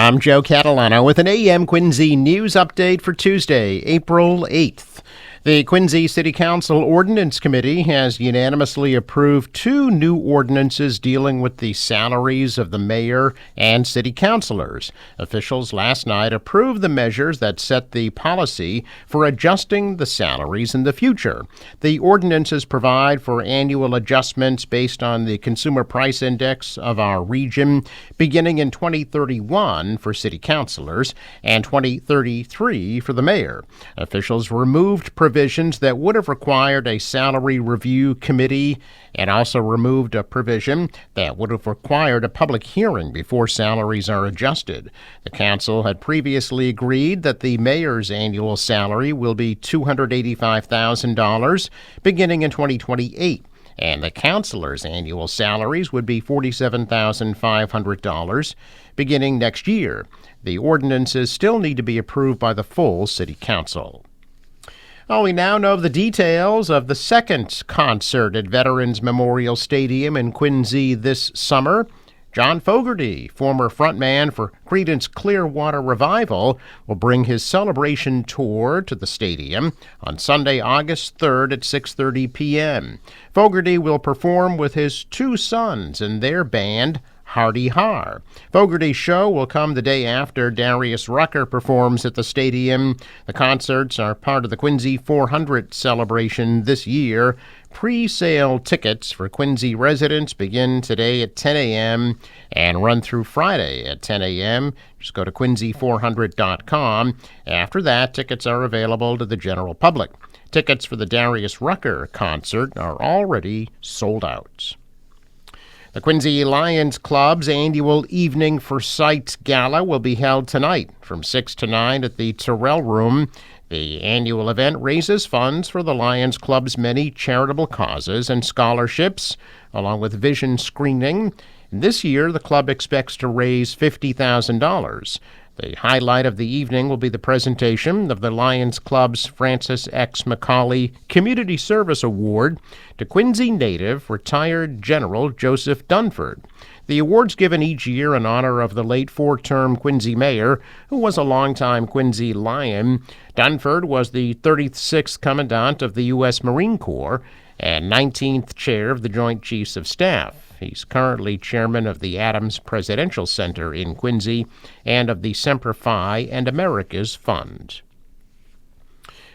I'm Joe Catalano with an AM Quincy news update for Tuesday, April 8th. The Quincy City Council Ordinance Committee has unanimously approved two new ordinances dealing with the salaries of the mayor and city councilors. Officials last night approved the measures that set the policy for adjusting the salaries in the future. The ordinances provide for annual adjustments based on the consumer price index of our region, beginning in 2031 for city councilors and 2033 for the mayor. Officials removed provisions that would have required a salary review committee and also removed a provision that would have required a public hearing before salaries are adjusted. The council had previously agreed that the mayor's annual salary will be $285,000 beginning in 2028. And the councilors' annual salaries would be $47,500 beginning next year. The ordinances still need to be approved by the full city council. Well, we now know the details of the second concert at Veterans Memorial Stadium in Quincy this summer. John Fogerty, former frontman for Creedence Clearwater Revival, will bring his celebration tour to the stadium on Sunday, August 3rd at 6:30 p.m. Fogerty will perform with his two sons and their band, Hardy Har. Fogerty's show will come the day after Darius Rucker performs at the stadium. The concerts are part of the Quincy 400 celebration this year. Pre-sale tickets for Quincy residents begin today at 10 a.m. and run through Friday at 10 a.m. Just go to quincy400.com. After that, tickets are available to the general public. Tickets for the Darius Rucker concert are already sold out. The Quincy Lions Club's annual Evening for Sight Gala will be held tonight from 6 to 9 at the Terrell Room. The annual event raises funds for the Lions Club's many charitable causes and scholarships, along with vision screening. This year, the club expects to raise $50,000. The highlight of the evening will be the presentation of the Lions Club's Francis X. McCauley Community Service Award to Quincy native retired General Joseph Dunford. The award's given each year in honor of the late four-term Quincy mayor, who was a longtime Quincy Lion. Dunford was the 36th Commandant of the U.S. Marine Corps and 19th Chair of the Joint Chiefs of Staff. He's currently chairman of the Adams Presidential Center in Quincy and of the Semper Fi and America's Fund.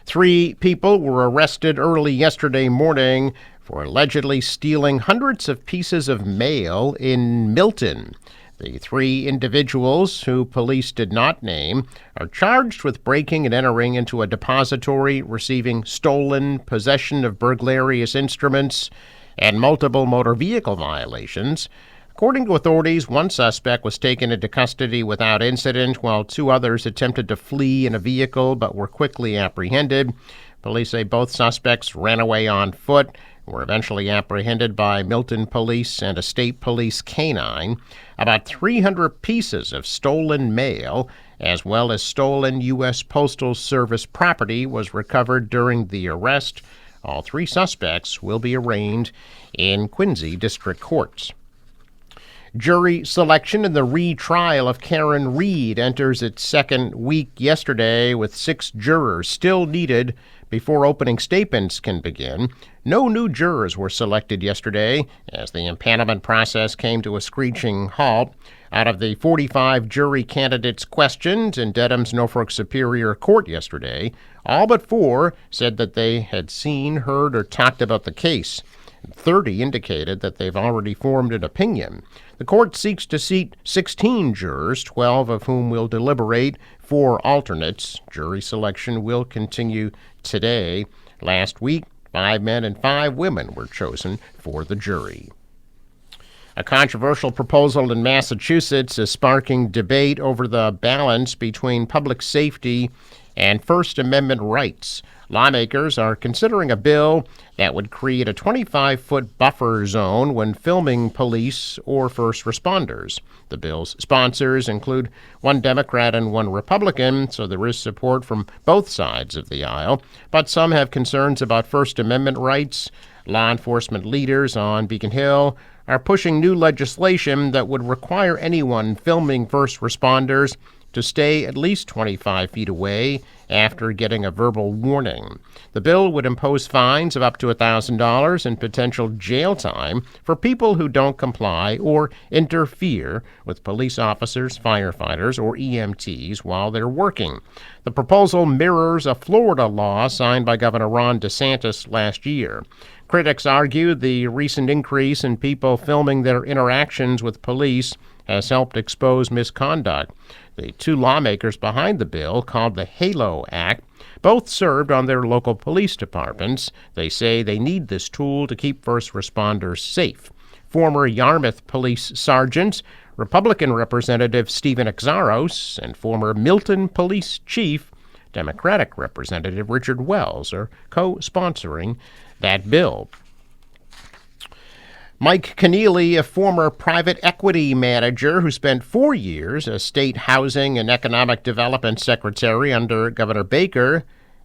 3 people were arrested early yesterday morning for allegedly stealing hundreds of pieces of mail in Milton. The 3 individuals, who police did not name, are charged with breaking and entering into a depository, receiving stolen, possession of burglarious instruments, and multiple motor vehicle violations. According to authorities, one suspect was taken into custody without incident, while 2 others attempted to flee in a vehicle but were quickly apprehended. Police say both suspects ran away on foot and were eventually apprehended by Milton Police and a state police canine. About 300 pieces of stolen mail, as well as stolen U.S. Postal Service property, was recovered during the arrest. All 3 suspects will be arraigned in Quincy District Courts. Jury selection in the retrial of Karen Reed enters its second week yesterday, with 6 jurors still needed before opening statements can begin. No new jurors were selected yesterday as the impanelment process came to a screeching halt. Out of the 45 jury candidates questioned in Dedham's Norfolk Superior Court yesterday, all but 4 said that they had seen, heard, or talked about the case. 30 indicated that they've already formed an opinion. The court seeks to seat 16 jurors, 12 of whom will deliberate, 4 alternates. Jury selection will continue today. Last week, 5 men and 5 women were chosen for the jury. A controversial proposal in Massachusetts is sparking debate over the balance between public safety and First Amendment rights. Lawmakers are considering a bill that would create a 25-foot buffer zone when filming police or first responders. The bill's sponsors include 1 Democrat and 1 Republican, so there is support from both sides of the aisle. But some have concerns about First Amendment rights. Law enforcement leaders on Beacon Hill are pushing new legislation that would require anyone filming first responders to stay at least 25 feet away after getting a verbal warning. The bill would impose fines of up to $1,000 and potential jail time for people who don't comply or interfere with police officers, firefighters, or EMTs while they're working. The proposal mirrors a Florida law signed by Governor Ron DeSantis last year. Critics argue the recent increase in people filming their interactions with police has helped expose misconduct. The two lawmakers behind the bill, called the HALO Act, both served on their local police departments. They say they need this tool to keep first responders safe. Former Yarmouth police sergeant, Republican Representative Stephen Exaros, and former Milton police chief, Democratic Representative Richard Wells, are co-sponsoring that bill. Mike Keneally, a former private equity manager who spent 4 years as state housing and economic development secretary under Governor Baker,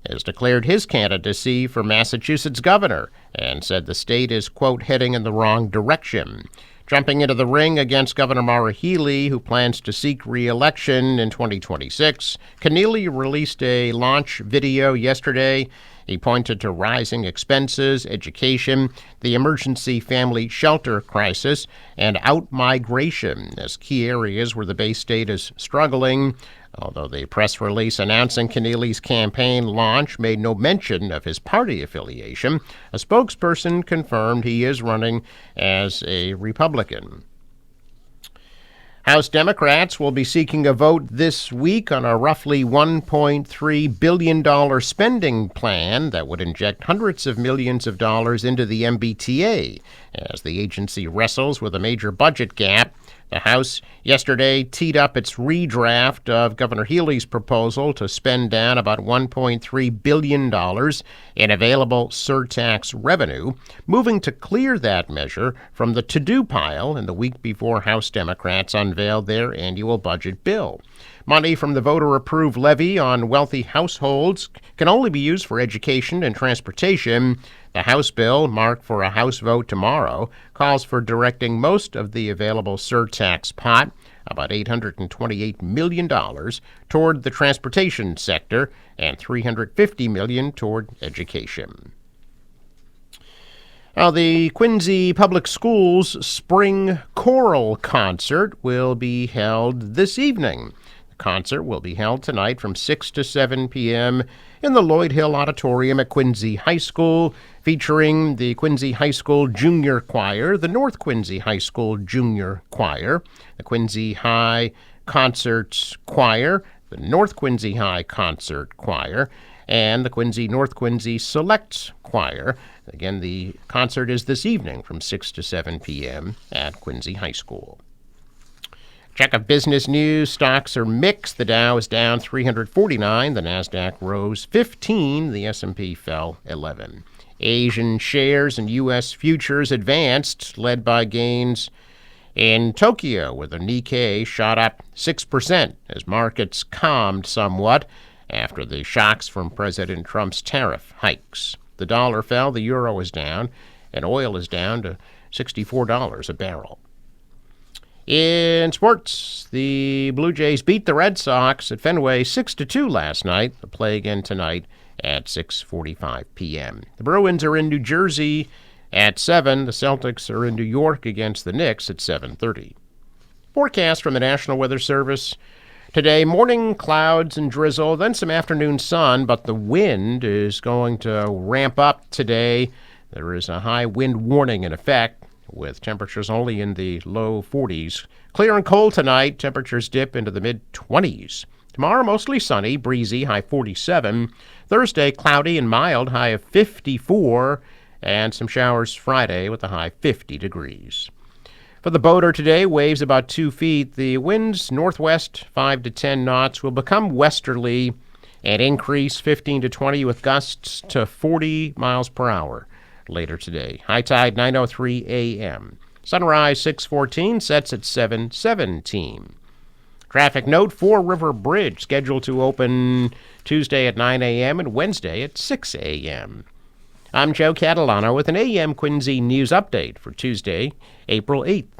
has declared his candidacy for Massachusetts governor and said the state is, quote, heading in the wrong direction. Jumping into the ring against Governor Maura Healey, who plans to seek re-election in 2026, Keneally released a launch video yesterday. He pointed to rising expenses, education, the emergency family shelter crisis, and out-migration as key areas where the Bay State is struggling. Although the press release announcing Keneally's campaign launch made no mention of his party affiliation, a spokesperson confirmed he is running as a Republican. House Democrats will be seeking a vote this week on a roughly $1.3 billion spending plan that would inject hundreds of millions of dollars into the MBTA as the agency wrestles with a major budget gap. The House yesterday teed up its redraft of Governor Healey's proposal to spend down about $1.3 billion in available surtax revenue, moving to clear that measure from the to-do pile in the week before House Democrats unveiled their annual budget bill. Money from the voter-approved levy on wealthy households can only be used for education and transportation. The House bill, marked for a House vote tomorrow, calls for directing most of the available surtax pot, about $828 million, toward the transportation sector and $350 million toward education. Now, the Quincy Public Schools Spring Choral Concert will be held this evening. The concert will be held tonight from 6 to 7 p.m. in the Lloyd Hill Auditorium at Quincy High School, featuring the Quincy High School Junior Choir, the North Quincy High School Junior Choir, the Quincy High Concert Choir, the North Quincy High Concert Choir, and the Quincy North Quincy Select Choir. Again, the concert is this evening from 6 to 7 p.m. at Quincy High School. Check of business news. Stocks are mixed. The Dow is down 349. The Nasdaq rose 15. The S&P fell 11. Asian shares and U.S. futures advanced, led by gains in Tokyo, where the Nikkei shot up 6% as markets calmed somewhat after the shocks from President Trump's tariff hikes. The dollar fell, the euro is down, and oil is down to $64 a barrel. In sports, the Blue Jays beat the Red Sox at Fenway 6-2 last night. They'll play again tonight at 6:45 p.m. The Bruins are in New Jersey at 7. The Celtics are in New York against the Knicks at 7:30. Forecast from the National Weather Service. Today, morning clouds and drizzle, then some afternoon sun, but the wind is going to ramp up today. There is a high wind warning in effect, with temperatures only in the low 40s. Clear and cold tonight. Temperatures dip into the mid-20s. Tomorrow, mostly sunny, breezy, high 47. Thursday, cloudy and mild, high of 54. And some showers Friday with a high 50 degrees. For the boater today, waves about 2 feet. The winds northwest 5 to 10 knots will become westerly and increase 15 to 20 with gusts to 40 miles per hour later today. High tide 9:03 a.m. Sunrise 6:14, sets at 7:17. Traffic note: Fore River Bridge scheduled to open Tuesday at 9 a.m. and Wednesday at 6 a.m. I'm Joe Catalano with an AM Quincy news update for Tuesday, April 8th.